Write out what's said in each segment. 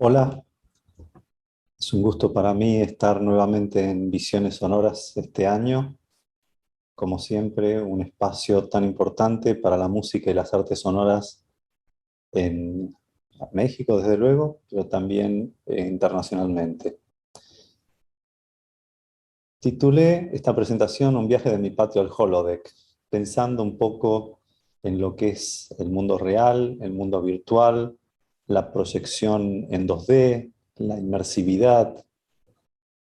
Hola, es un gusto para mí estar nuevamente en Visiones Sonoras este año. Como siempre, un espacio tan importante para la música y las artes sonoras en México, desde luego, pero también internacionalmente. Titulé esta presentación Un viaje de mi patio al holodeck, pensando un poco en lo que es el mundo real, el mundo virtual, la proyección en 2D, la inmersividad.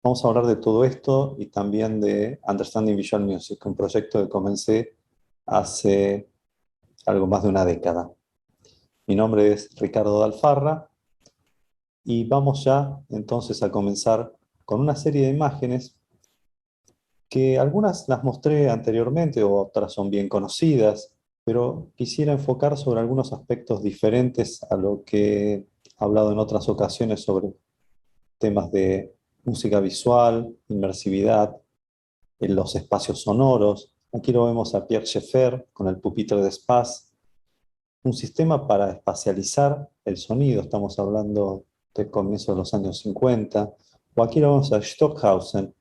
Vamos a hablar de todo esto y también de Understanding Visual Music, un proyecto que comencé hace algo más de una década. Mi nombre es Ricardo Dalfarra y vamos ya entonces a comenzar con una serie de imágenes que algunas las mostré anteriormente, otras son bien conocidas, pero quisiera enfocar sobre algunos aspectos diferentes a lo que he hablado en otras ocasiones sobre temas de música visual, inmersividad, en los espacios sonoros. Aquí lo vemos a Pierre Schaeffer con el pupitre de Space, un sistema para espacializar el sonido, estamos hablando de comienzo de los años 50, o aquí lo vemos a Stockhausen,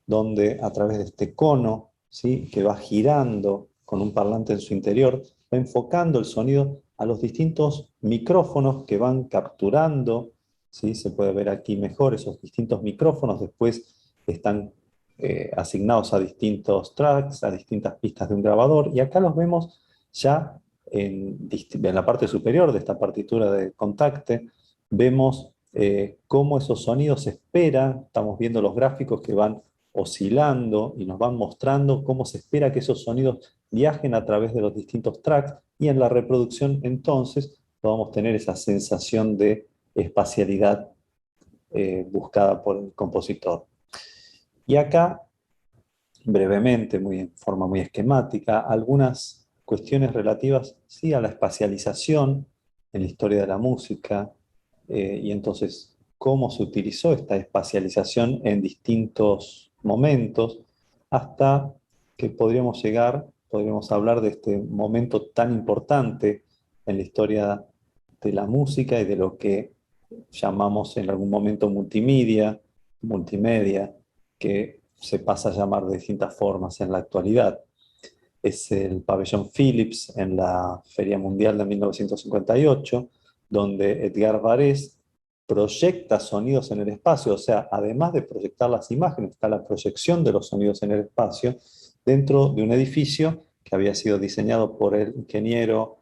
donde a través de este cono, ¿sí?, que va girando con un parlante en su interior, va enfocando el sonido a los distintos micrófonos que van capturando, ¿sí? Se puede ver aquí mejor esos distintos micrófonos, después están asignados a distintos tracks, a distintas pistas de un grabador, y acá los vemos ya en la parte superior de esta partitura de Contacte, vemos cómo esos sonidos se esperan, estamos viendo los gráficos que van oscilando y nos van mostrando cómo se espera que esos sonidos viajen a través de los distintos tracks, y en la reproducción entonces podamos tener esa sensación de espacialidad buscada por el compositor. Y acá, brevemente, en forma muy esquemática, algunas cuestiones relativas sí a la espacialización en la historia de la música, y entonces cómo se utilizó esta espacialización en distintos momentos, hasta que podríamos hablar de este momento tan importante en la historia de la música y de lo que llamamos en algún momento multimedia, que se pasa a llamar de distintas formas en la actualidad. Es el pabellón Philips en la Feria Mundial de 1958, donde Edgar Varèse proyecta sonidos en el espacio, o sea, además de proyectar las imágenes, está la proyección de los sonidos en el espacio dentro de un edificio que había sido diseñado por el ingeniero,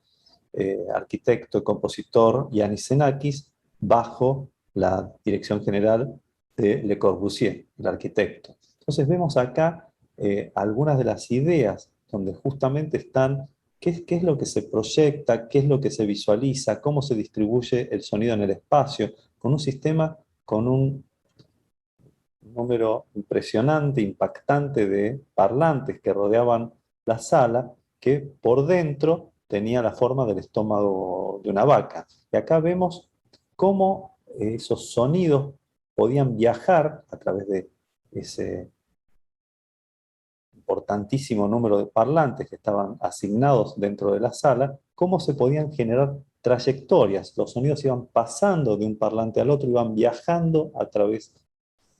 arquitecto y compositor Yanis Xenakis, bajo la dirección general de Le Corbusier, el arquitecto. Entonces vemos acá algunas de las ideas donde justamente están qué es lo que se proyecta, qué es lo que se visualiza, cómo se distribuye el sonido en el espacio, con un sistema con un número impresionante, impactante de parlantes que rodeaban la sala, que por dentro tenía la forma del estómago de una vaca. Y acá vemos cómo esos sonidos podían viajar a través de ese importantísimo número de parlantes que estaban asignados dentro de la sala, cómo se podían generar trayectorias. Los sonidos iban pasando de un parlante al otro, iban viajando a través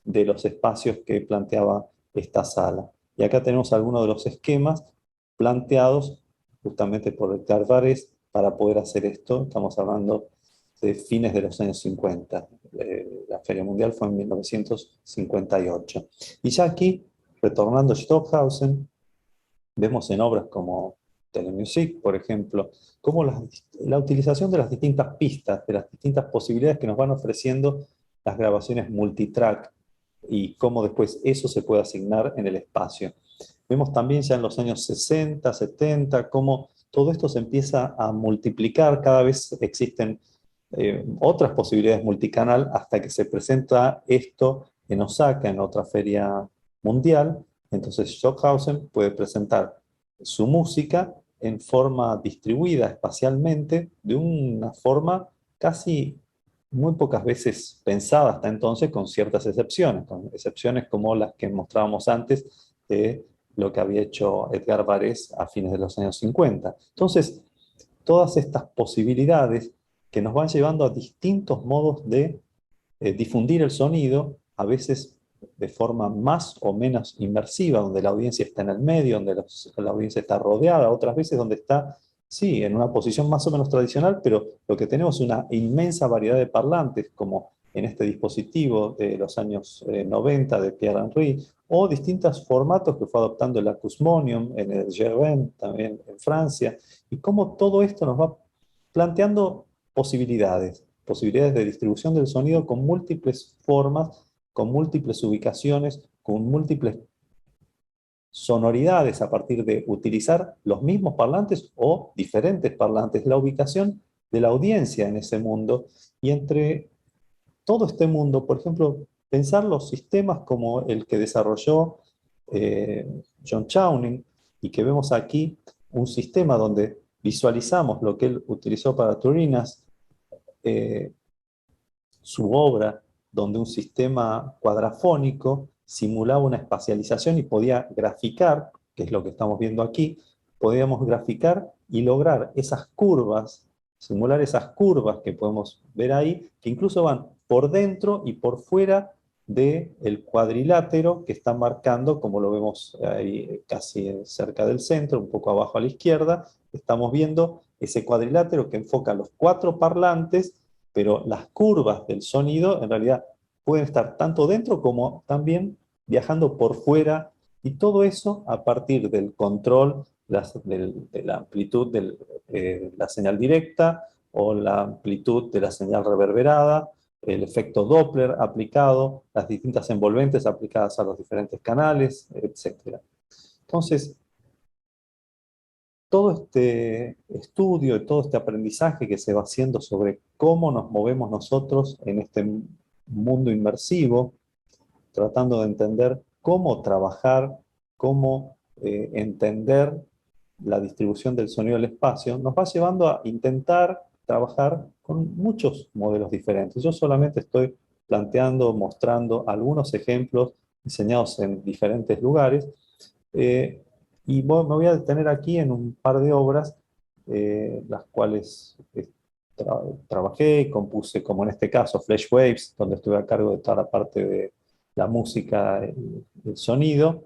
de los espacios que planteaba esta sala. Y acá tenemos algunos de los esquemas planteados justamente por Edgar Varèse para poder hacer esto. Estamos hablando de fines de los años 50. La Feria Mundial fue en 1958. Y ya aquí, retornando a Stockhausen, vemos en obras como Telemusic, por ejemplo, cómo la utilización de las distintas pistas, de las distintas posibilidades que nos van ofreciendo las grabaciones multitrack, y cómo después eso se puede asignar en el espacio. Vemos también ya en los años 60, 70, cómo todo esto se empieza a multiplicar, cada vez existen otras posibilidades multicanal, hasta que se presenta esto en Osaka, en otra feria mundial. Entonces Stockhausen puede presentar su música en forma distribuida espacialmente, de una forma casi muy pocas veces pensada hasta entonces, con excepciones como las que mostrábamos antes de lo que había hecho Edgar Varèse a fines de los años 50. Entonces, todas estas posibilidades que nos van llevando a distintos modos de difundir el sonido, a veces de forma más o menos inmersiva, donde la audiencia está en el medio, donde la audiencia está rodeada, otras veces donde está, sí, en una posición más o menos tradicional, pero lo que tenemos es una inmensa variedad de parlantes, como en este dispositivo de los años 90 de Pierre Henry, o distintos formatos que fue adoptando el Acusmonium en el Germain, también en Francia, y cómo todo esto nos va planteando posibilidades de distribución del sonido con múltiples formas, con múltiples ubicaciones, con múltiples sonoridades a partir de utilizar los mismos parlantes o diferentes parlantes, la ubicación de la audiencia en ese mundo. Y entre todo este mundo, por ejemplo, pensar los sistemas como el que desarrolló eh, John Chowning, y que vemos aquí un sistema donde visualizamos lo que él utilizó para Turinas, eh, su obra, donde un sistema cuadrafónico simulaba una espacialización y podía graficar, que es lo que estamos viendo aquí, podíamos graficar y lograr esas curvas, simular esas curvas que podemos ver ahí, que incluso van por dentro y por fuera del cuadrilátero que está marcando, como lo vemos ahí casi cerca del centro, un poco abajo a la izquierda, estamos viendo ese cuadrilátero que enfoca los cuatro parlantes, pero las curvas del sonido en realidad pueden estar tanto dentro como también viajando por fuera, y todo eso a partir del control de la amplitud de la señal directa o la amplitud de la señal reverberada, el efecto Doppler aplicado, las distintas envolventes aplicadas a los diferentes canales, etc. Entonces, todo este estudio y todo este aprendizaje que se va haciendo sobre cómo nos movemos nosotros en este mundo inmersivo, tratando de entender cómo trabajar, cómo entender la distribución del sonido del espacio, nos va llevando a intentar trabajar con muchos modelos diferentes. Yo solamente estoy planteando, mostrando algunos ejemplos diseñados en diferentes lugares, eh, y me voy a detener aquí en un par de obras, las cuales trabajé y compuse, como en este caso Flash Waves, donde estuve a cargo de toda la parte de la música, el sonido,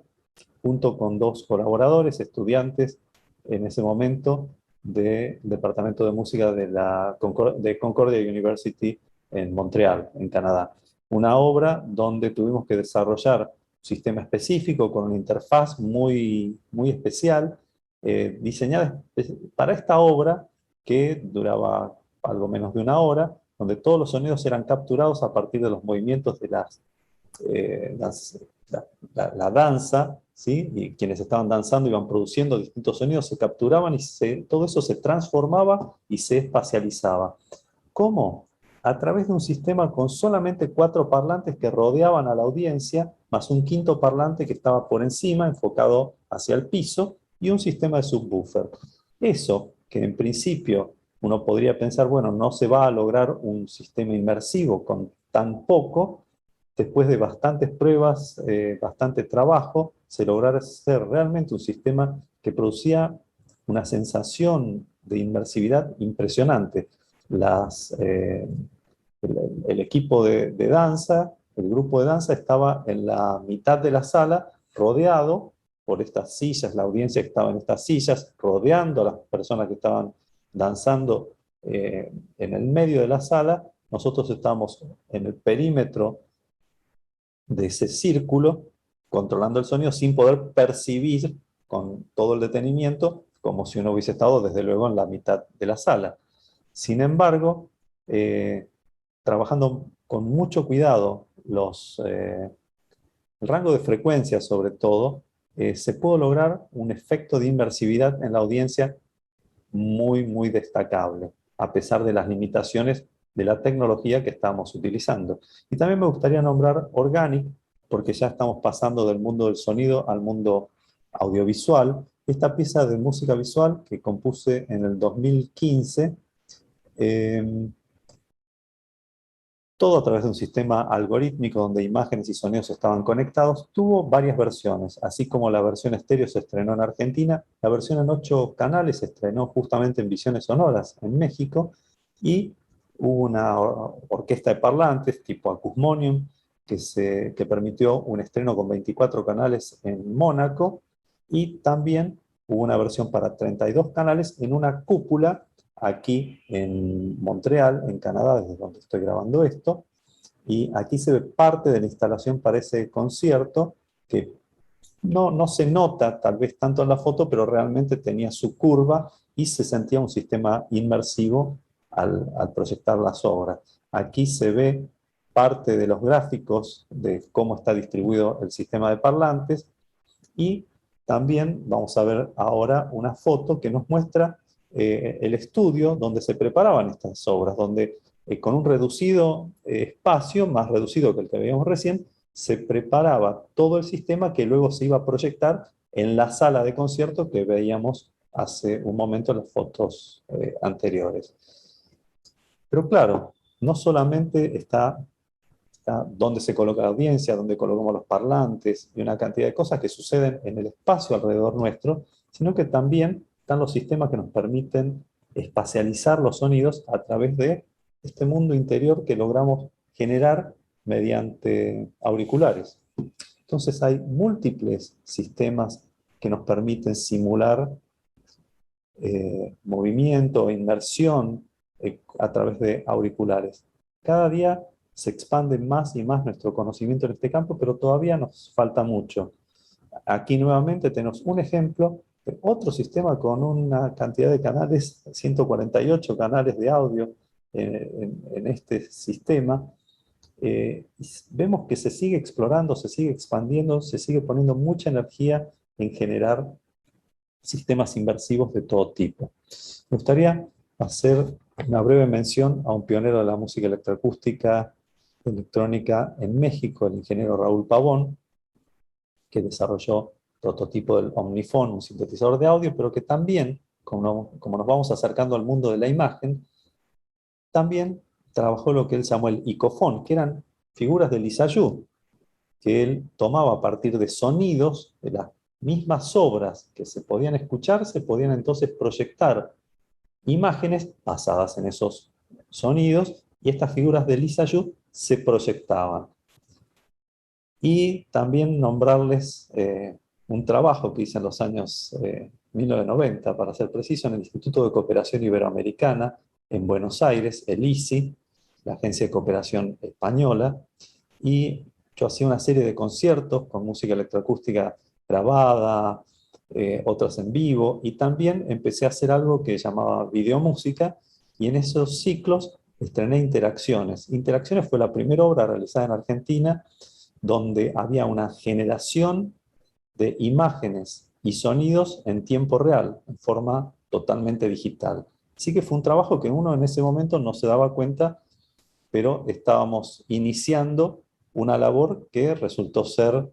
junto con dos colaboradores, estudiantes en ese momento del Departamento de Música de Concordia University en Montreal, en Canadá. Una obra donde tuvimos que desarrollar un sistema específico con una interfaz muy especial, diseñada para esta obra, que duraba algo menos de una hora, donde todos los sonidos eran capturados a partir de los movimientos de la danza, ¿sí? Y quienes estaban danzando iban produciendo distintos sonidos, se capturaban y todo eso se transformaba y se espacializaba. ¿Cómo? A través de un sistema con solamente cuatro parlantes que rodeaban a la audiencia, más un quinto parlante que estaba por encima, enfocado hacia el piso, y un sistema de subwoofer. Eso, que en principio uno podría pensar, bueno, no se va a lograr un sistema inmersivo con tan poco, después de bastantes pruebas, bastante trabajo, se lograra hacer realmente un sistema que producía una sensación de inmersividad impresionante. El equipo de danza, el grupo de danza estaba en la mitad de la sala, rodeado por estas sillas, la audiencia que estaba en estas sillas, rodeando a las personas que estaban danzando en el medio de la sala. Nosotros estábamos en el perímetro de ese círculo, controlando el sonido sin poder percibir con todo el detenimiento, como si uno hubiese estado desde luego en la mitad de la sala. Sin embargo, trabajando con mucho cuidado el rango de frecuencia sobre todo, se pudo lograr un efecto de inmersividad en la audiencia muy destacable, a pesar de las limitaciones de la tecnología que estamos utilizando. Y también me gustaría nombrar Organic, porque ya estamos pasando del mundo del sonido al mundo audiovisual. Esta pieza de música visual que compuse en el 2015, eh, todo a través de un sistema algorítmico donde imágenes y sonidos estaban conectados, tuvo varias versiones, así como la versión estéreo se estrenó en Argentina, la versión en 8 canales se estrenó justamente en Visiones Sonoras en México, y hubo una orquesta de parlantes tipo Acusmonium que permitió un estreno con 24 canales en Mónaco, y también hubo una versión para 32 canales en una cúpula aquí en Montreal, en Canadá, desde donde estoy grabando esto. Y aquí se ve parte de la instalación para ese concierto, que no se nota tal vez tanto en la foto, pero realmente tenía su curva y se sentía un sistema inmersivo al proyectar las obras. Aquí se ve parte de los gráficos de cómo está distribuido el sistema de parlantes, y también vamos a ver ahora una foto que nos muestra el estudio donde se preparaban estas obras, donde con un reducido espacio, más reducido que el que veíamos recién, se preparaba todo el sistema que luego se iba a proyectar en la sala de concierto que veíamos hace un momento en las fotos anteriores. Pero claro, no solamente está dónde se coloca la audiencia, dónde colocamos los parlantes y una cantidad de cosas que suceden en el espacio alrededor nuestro, sino que también están los sistemas que nos permiten espacializar los sonidos a través de este mundo interior que logramos generar mediante auriculares. Entonces hay múltiples sistemas que nos permiten simular movimiento e inmersión a través de auriculares. Cada día se expande más y más nuestro conocimiento en este campo, pero todavía nos falta mucho. Aquí nuevamente tenemos un ejemplo de otro sistema con una cantidad de canales, 148 canales de audio en este sistema. Vemos que se sigue explorando, se sigue expandiendo, se sigue poniendo mucha energía en generar sistemas inversivos de todo tipo. Me gustaría hacer una breve mención a un pionero de la música electroacústica electrónica en México, el ingeniero Raúl Pavón, que desarrolló el prototipo del Omnifone, un sintetizador de audio, pero que también, como nos vamos acercando al mundo de la imagen, también trabajó lo que él llamó el icofón, que eran figuras de Lissajous, que él tomaba a partir de sonidos de las mismas obras que se podían escuchar, se podían entonces proyectar imágenes basadas en esos sonidos, y estas figuras de Lissajous se proyectaban. Y también nombrarles un trabajo que hice en los años 1990, para ser preciso, en el Instituto de Cooperación Iberoamericana en Buenos Aires, el ICI, la Agencia de Cooperación Española, y yo hacía una serie de conciertos con música electroacústica grabada, otras en vivo, y también empecé a hacer algo que llamaba videomúsica, y en esos ciclos estrené Interacciones. Interacciones fue la primera obra realizada en Argentina donde había una generación de imágenes y sonidos en tiempo real, en forma totalmente digital. Así que fue un trabajo que uno en ese momento no se daba cuenta, pero estábamos iniciando una labor que resultó ser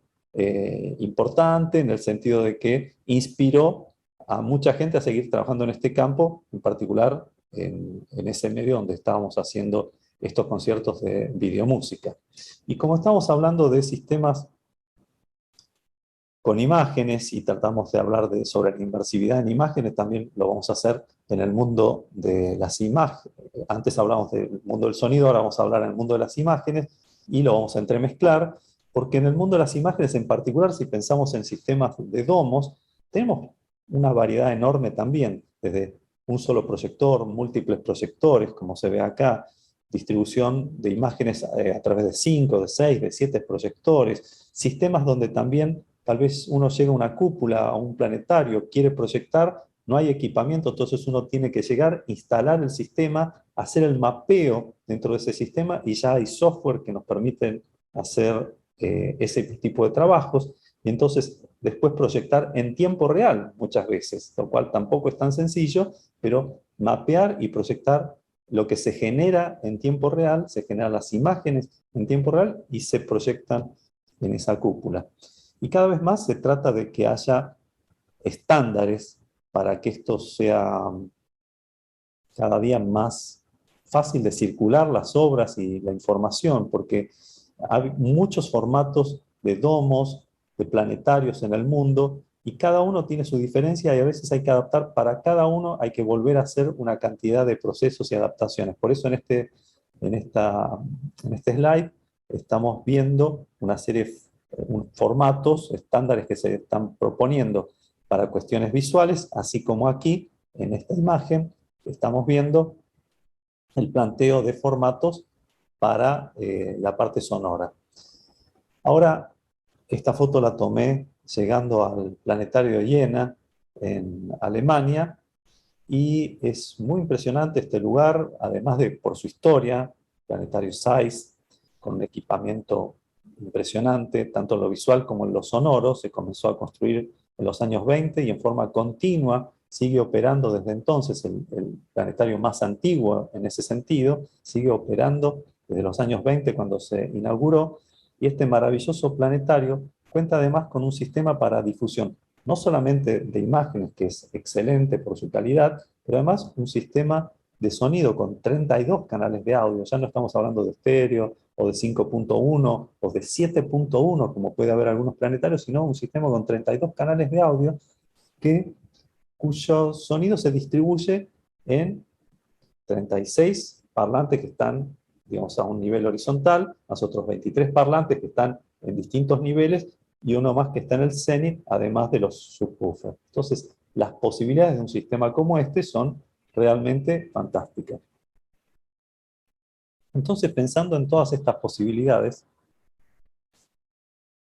importante en el sentido de que inspiró a mucha gente a seguir trabajando en este campo, en particular en ese medio donde estábamos haciendo estos conciertos de videomúsica. Y como estamos hablando de sistemas con imágenes y tratamos de hablar sobre la inmersividad en imágenes, también lo vamos a hacer en el mundo de las imágenes. Antes hablamos del mundo del sonido, ahora vamos a hablar en el mundo de las imágenes, y lo vamos a entremezclar, porque en el mundo de las imágenes en particular, si pensamos en sistemas de domos, tenemos una variedad enorme también, desde un solo proyector, múltiples proyectores, como se ve acá, distribución de imágenes a través de 5, de 6, de 7 proyectores, sistemas donde también tal vez uno llega a una cúpula, a un planetario, quiere proyectar, no hay equipamiento, entonces uno tiene que llegar, instalar el sistema, hacer el mapeo dentro de ese sistema, y ya hay software que nos permiten hacer ese tipo de trabajos, y entonces después proyectar en tiempo real muchas veces, lo cual tampoco es tan sencillo, pero mapear y proyectar lo que se genera en tiempo real, se generan las imágenes en tiempo real y se proyectan en esa cúpula. Y cada vez más se trata de que haya estándares para que esto sea cada día más fácil de circular las obras y la información, porque hay muchos formatos de domos, de planetarios en el mundo, y cada uno tiene su diferencia y a veces hay que adaptar para cada uno, hay que volver a hacer una cantidad de procesos y adaptaciones. Por eso en esta, en este slide estamos viendo una serie de formatos, estándares que se están proponiendo para cuestiones visuales, así como aquí, en esta imagen, estamos viendo el planteo de formatos para la parte sonora. Ahora, esta foto la tomé llegando al planetario de Jena, en Alemania, y es muy impresionante este lugar, además de por su historia, planetario Zeiss, con un equipamiento impresionante, tanto en lo visual como en lo sonoro. Se comenzó a construir en los años 20 y en forma continua sigue operando desde entonces. El planetario más antiguo en ese sentido sigue operando desde los años 20 cuando se inauguró, y este maravilloso planetario cuenta además con un sistema para difusión no solamente de imágenes, que es excelente por su calidad, pero además un sistema de sonido con 32 canales de audio. Ya no estamos hablando de estéreo o de 5.1 o de 7.1, como puede haber algunos planetarios, sino un sistema con 32 canales de audio cuyo sonido se distribuye en 36 parlantes que están, digamos, a un nivel horizontal, más otros 23 parlantes que están en distintos niveles y uno más que está en el cenit, además de los subwoofers. Entonces, las posibilidades de un sistema como este son realmente fantásticas. Entonces, pensando en todas estas posibilidades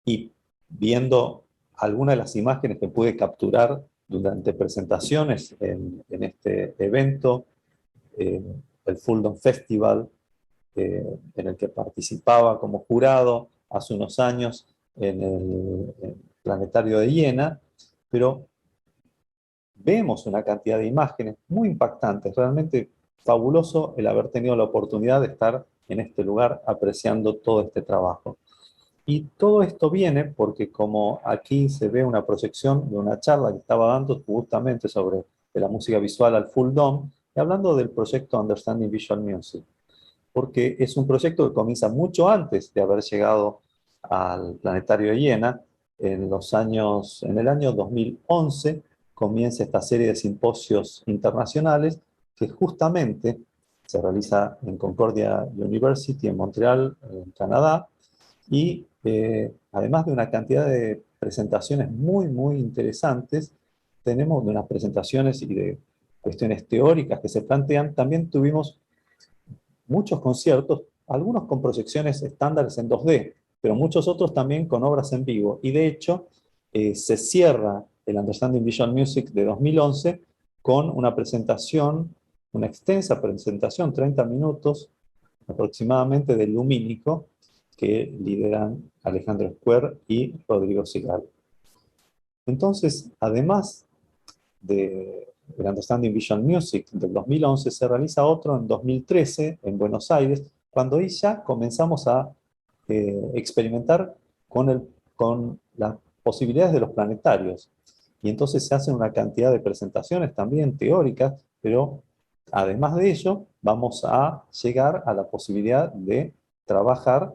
y viendo algunas de las imágenes que pude capturar durante presentaciones en este evento, el Fulton Festival, en el que participaba como jurado hace unos años en el Planetario de Jena, pero vemos una cantidad de imágenes muy impactantes, realmente fabuloso el haber tenido la oportunidad de estar en este lugar apreciando todo este trabajo. Y todo esto viene porque, como aquí se ve una proyección de una charla que estaba dando justamente sobre de la música visual al Full Dome, y hablando del proyecto Understanding Visual Music, porque es un proyecto que comienza mucho antes de haber llegado al Planetario de Jena. En el año 2011 comienza esta serie de simposios internacionales que justamente se realiza en Concordia University, en Montreal, en Canadá, y además de una cantidad de presentaciones muy, muy interesantes, tenemos de unas presentaciones y de cuestiones teóricas que se plantean, también tuvimos muchos conciertos, algunos con proyecciones estándares en 2D, pero muchos otros también con obras en vivo. Y de hecho, se cierra el Understanding Visual Music de 2011 con una presentación, una extensa presentación, 30 minutos aproximadamente, de Lumínico, que lideran Alejandro Square y Rodrigo Sigal. Entonces, además del Understanding Visual Music del 2011, se realiza otro en 2013 en Buenos Aires, cuando ahí ya comenzamos a experimentar con las posibilidades de los planetarios. Y entonces se hacen una cantidad de presentaciones también teóricas, pero además de ello, vamos a llegar a la posibilidad de trabajar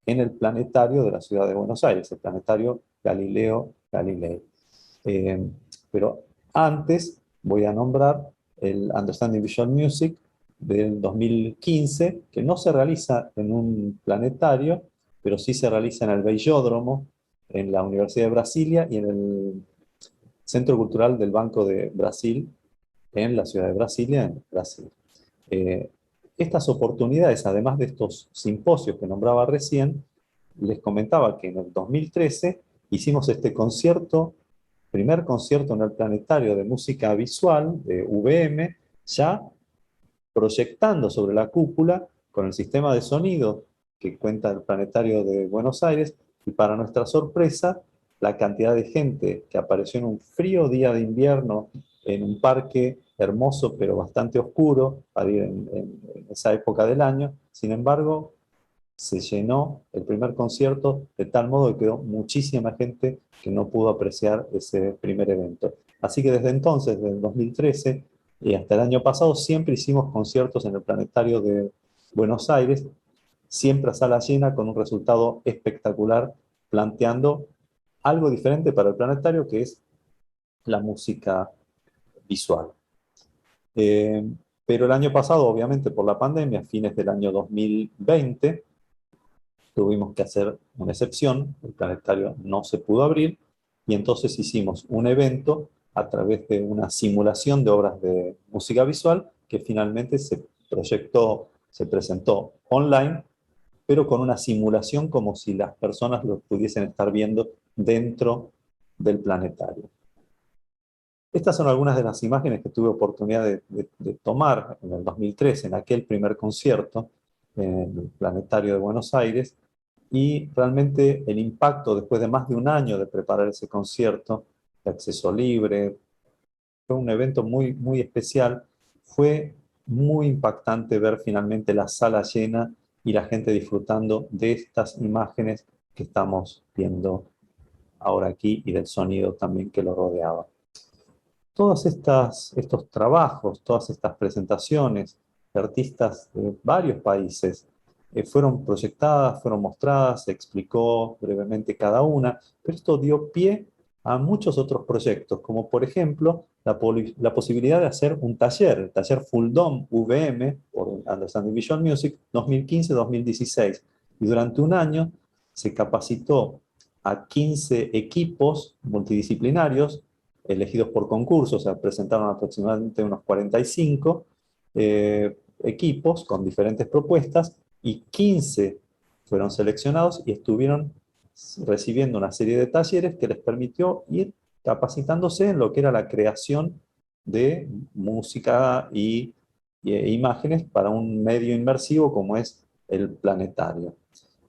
en el planetario de la ciudad de Buenos Aires, el planetario Galileo Galilei. Eh, pero antes voy a nombrar el Understanding Visual Music del 2015, que no se realiza en un planetario, pero sí se realiza en el Bellódromo, en la Universidad de Brasilia y en el Centro Cultural del Banco de Brasil, en la ciudad de Brasilia, en Brasil. Eh, Estas oportunidades, además de estos simposios que nombraba recién, les comentaba que en el 2013 hicimos este concierto, primer concierto en el Planetario de Música Visual de UVM, ya proyectando sobre la cúpula con el sistema de sonido que cuenta el Planetario de Buenos Aires, y para nuestra sorpresa, la cantidad de gente que apareció en un frío día de invierno en un parque hermoso pero bastante oscuro para ir en esa época del año. Sin embargo, se llenó el primer concierto de tal modo que quedó muchísima gente que no pudo apreciar ese primer evento. Así que desde entonces, desde el 2013 y hasta el año pasado, siempre hicimos conciertos en el Planetario de Buenos Aires, siempre a sala llena, con un resultado espectacular, planteando algo diferente para el planetario, que es la música visual. Pero el año pasado, obviamente por la pandemia, a fines del año 2020, tuvimos que hacer una excepción, el planetario no se pudo abrir, y entonces hicimos un evento a través de una simulación de obras de música visual que finalmente se proyectó, se presentó online, pero con una simulación como si las personas lo pudiesen estar viendo dentro del planetario. Estas son algunas de las imágenes que tuve oportunidad de tomar en el 2013, en aquel primer concierto en el Planetario de Buenos Aires, y realmente el impacto después de más de un año de preparar ese concierto, de acceso libre, fue un evento muy, muy especial. Fue muy impactante ver finalmente la sala llena y la gente disfrutando de estas imágenes que estamos viendo ahora aquí y del sonido también que lo rodeaba. Todos estos trabajos, todas estas presentaciones de artistas de varios países fueron proyectadas, fueron mostradas, se explicó brevemente cada una, pero esto dio pie a muchos otros proyectos, como por ejemplo la posibilidad de hacer un taller, el taller Full Dome VM, por Understanding Visual Music, 2015-2016. Y durante un año se capacitó a 15 equipos multidisciplinarios elegidos por concurso, o sea, presentaron aproximadamente unos 45 equipos con diferentes propuestas y 15 fueron seleccionados y estuvieron recibiendo una serie de talleres que les permitió ir capacitándose en lo que era la creación de música e imágenes para un medio inmersivo como es el planetario.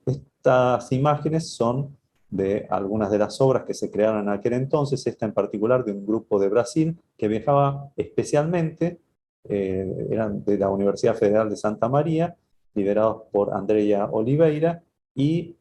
Estas imágenes son de algunas de las obras que se crearon en aquel entonces, esta en particular de un grupo de Brasil que viajaba especialmente, eran de la Universidad Federal de Santa María, liderados por Andrea Oliveira, y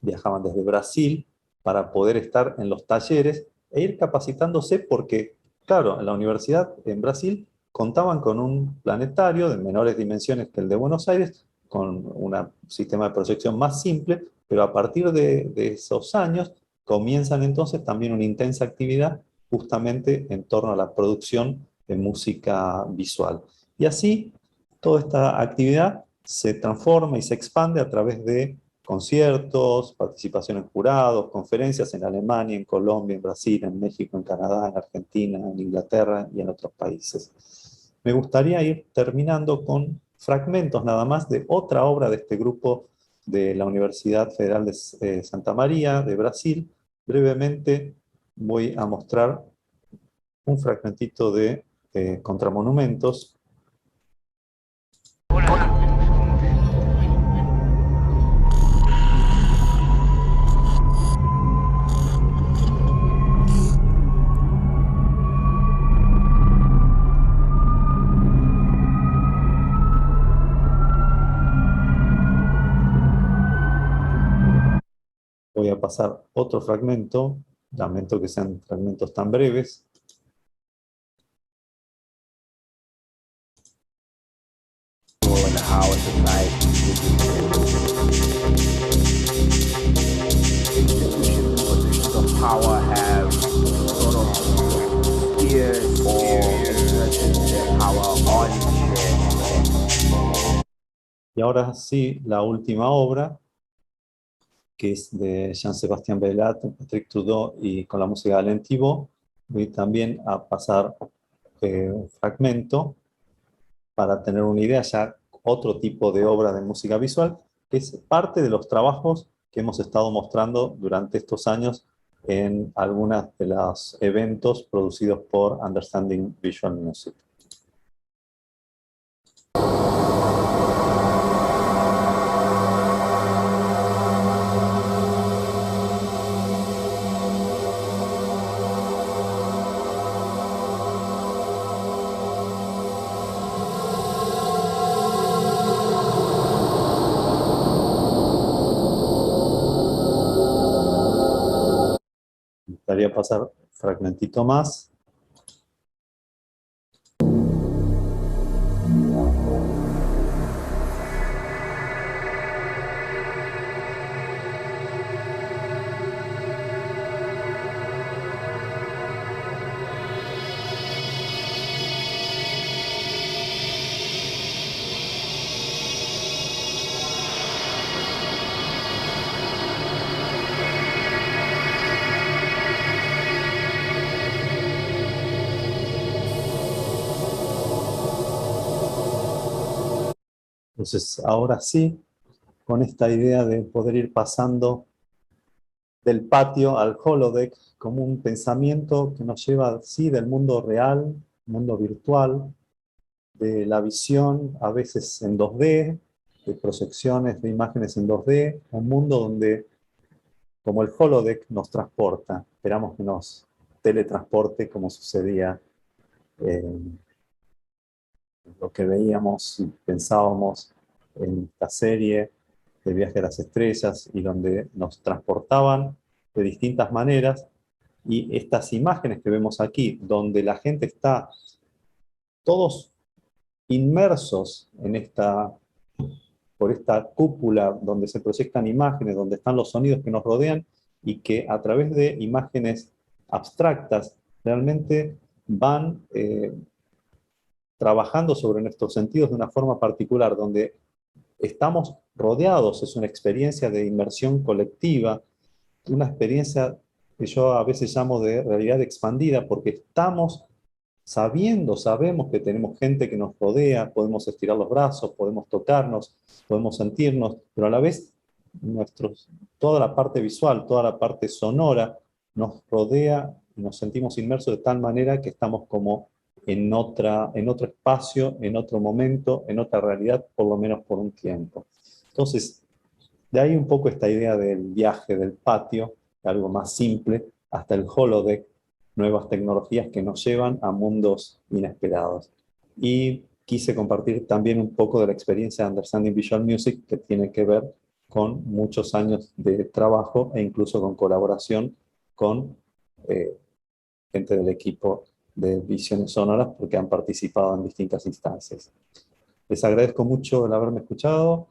viajaban desde Brasil para poder estar en los talleres e ir capacitándose porque, claro, en la universidad en Brasil contaban con un planetario de menores dimensiones que el de Buenos Aires, con un sistema de proyección más simple, pero a partir de esos años comienzan entonces también una intensa actividad justamente en torno a la producción de música visual. Y así toda esta actividad se transforma y se expande a través de conciertos, participación en jurados, conferencias en Alemania, en Colombia, en Brasil, en México, en Canadá, en Argentina, en Inglaterra y en otros países. Me gustaría ir terminando con fragmentos nada más de otra obra de este grupo de la Universidad Federal de Santa María de Brasil. Brevemente voy a mostrar un fragmentito de Contramonumentos. Voy a pasar otro fragmento, lamento que sean fragmentos tan breves. Y ahora sí, la última obra, que es de Jean-Sébastien Belllat, Patrick Trudeau y con la música de Alain Thibault. Voy también a pasar un fragmento para tener una idea, ya otro tipo de obra de música visual, que es parte de los trabajos que hemos estado mostrando durante estos años en algunos de los eventos producidos por Understanding Visual Music. Me gustaría pasar un fragmentito más. Entonces, ahora sí, con esta idea de poder ir pasando del patio al holodeck como un pensamiento que nos lleva, sí, del mundo real, mundo virtual, de la visión, a veces en 2D, de proyecciones de imágenes en 2D, un mundo donde, como el holodeck, nos transporta. Esperamos que nos teletransporte como sucedía en lo que veíamos y pensábamos en esta serie de Viaje a las Estrellas y donde nos transportaban de distintas maneras. Y estas imágenes que vemos aquí, donde la gente está todos inmersos en por esta cúpula donde se proyectan imágenes, donde están los sonidos que nos rodean y que a través de imágenes abstractas realmente van trabajando sobre nuestros sentidos de una forma particular, donde estamos rodeados, es una experiencia de inmersión colectiva, una experiencia que yo a veces llamo de realidad expandida, porque sabemos que tenemos gente que nos rodea, podemos estirar los brazos, podemos tocarnos, podemos sentirnos, pero a la vez toda la parte visual, toda la parte sonora nos rodea y nos sentimos inmersos de tal manera que estamos como en otro espacio, en otro momento, en otra realidad, por lo menos por un tiempo. Entonces, de ahí un poco esta idea del viaje, del patio, de algo más simple, hasta el holodeck, nuevas tecnologías que nos llevan a mundos inesperados. Y quise compartir también un poco de la experiencia de Understanding Visual Music, que tiene que ver con muchos años de trabajo e incluso con colaboración con eh, gente del equipo de Visiones Sonoras, porque han participado en distintas instancias. Les agradezco mucho el haberme escuchado.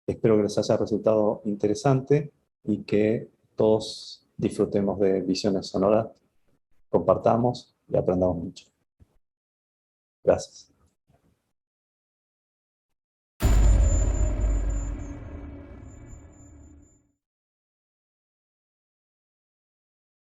Espero que les haya resultado interesante y que todos disfrutemos de Visiones Sonoras, compartamos y aprendamos mucho. Gracias.